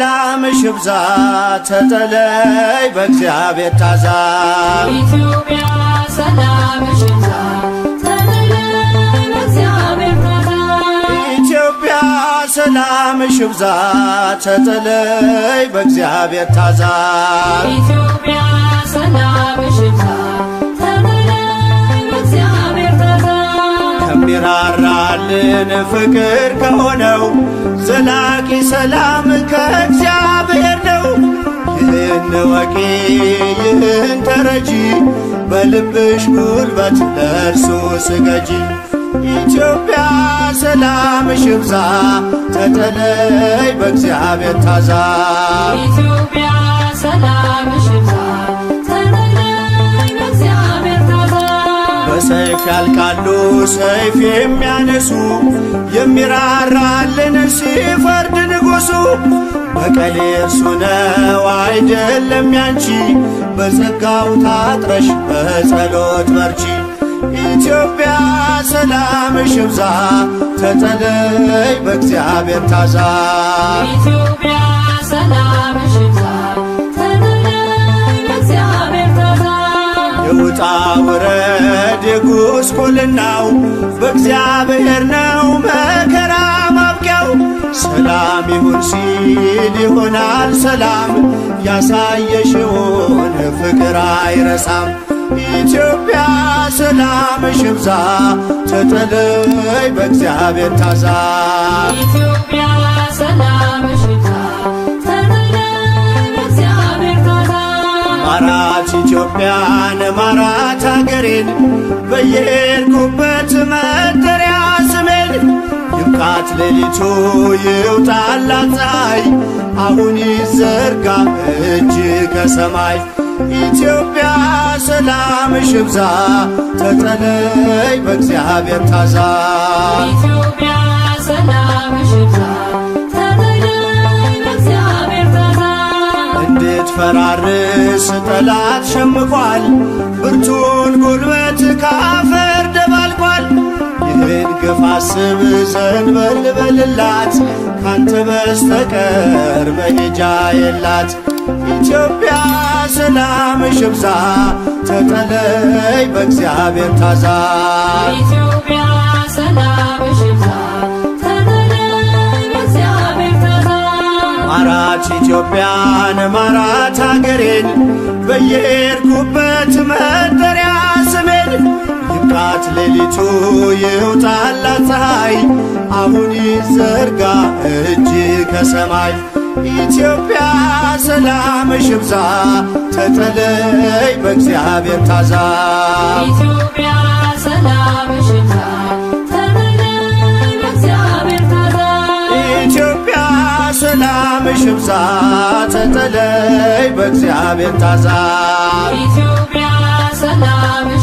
ሰላምሽ ይብዛ ተጠለይ በእግዚአብሔር ታዛ ኢትዮጵያ ሰላምሽ ይብዛ ተጠለይ በእግዚአብሔር ታዛ ኢትዮጵያ ሰላምሽ ይብዛ ተጠለይ በእግዚአብሔር ታዛ ኢትዮጵያ ሰላምሽ ይብዛ ተጠለይ በእግዚአብሔር ታዛ ከሚራራልን ፍቅር ከሆነው ዘላቂ ሰላም ከእግዚአብሔር ነው። ይህን ወቂ ይህን ተረጂ በልብሽ ጉልበት ለእርሱ ስገጂ። ኢትዮጵያ ሰላምሽ ይብዛ ተጠለይ በእግዚአብሔር ታዛ ኢትዮጵያ ሰላምሽ ይብዛ ተጠለይ በእግዚአብሔር ታዛ በሰይፍ ያልቃሉ ሰይፍ የሚያነሱ የሚራራልን ሲፈርድ ንጉሡ በቀል የእርሱ ነው አይደለም ያንቺ በጸጋው ታጥረሽ በጸሎት በርቺ። ኢትዮጵያ ሰላምሽ ይብዛ ተጠለይ በእግዚአብሔር ታዛ ኢትዮጵያ ሰላምሽ ይብዛ ተጠለይ በእግዚአብሔር ታዛ የውጣ ውረድ የጉስቁልናው በእግዚአብሔር ነው መከራ ማብቂያው። ሰላም ይሁን ሲል ይሆናል ሰላም ያሳየሽውን ፍቅር አይረሳም። ኢትዮጵያ ሰላምሽ ይብዛ ተጠለይ በእግዚአብሔር ታዛ ኢትዮጵያ ሰላምሽ ይብዛ ተጠለይ በእግዚአብሔር ታዛ ማራት ኢትዮጵያን ማራት አገሬን በየሄድኩበት መጠሪያ ስሜን ይብቃት ሌሊቱ ይውጣላት ፀሐይ አሁን ይዘርጋ እጅ ከሰማይ። ኢትዮጵያ ሰላምሽ ይብዛ ተጠለይ በእግዚአብሔር ታዛ ኢትዮጵያ ሰላምሽ ይብዛ ተጠለይ በእግዚአብሔር ታዛ እንድትፈራርስ ጠላት ሸምቋል ብርቱን ጉልበት ካፈር ደባልቋል። ይህን ግፍ አስብ ዘንበል በልላት ካንተ በስተቀር መሄጃ የላት። ኢትዮጵያ ሰላምሽ ይብዛ ተጠለይ በእግዚአብሔር ታዛ ኢትዮጵያ ሰላምሽ ይብዛ ተጠለይ በእግዚአብሔር ታዛ ማራት ኢትዮጵያን ማራት አገሬን በየሄድኩበት መጠሪያ ስሜን ይብቃት ሌሊቱ ይውጣላት ፀሐይ አሁን ይዘርጋ እጅ ከሰማይ። ኢትዮጵያ ሰላምሽ ይብዛ ተጠለይ በእግዚአብሔር ታዛ ኢትዮጵያ ሰላምሽ ይብዛ ተጠለይ በእግዚአብሔር ታዛ ኢትዮጵያ ሰላምሽ ይብዛ ተጠለይ በእግዚአብሔር ታዛ ኢትዮጵያ ሰላምሽ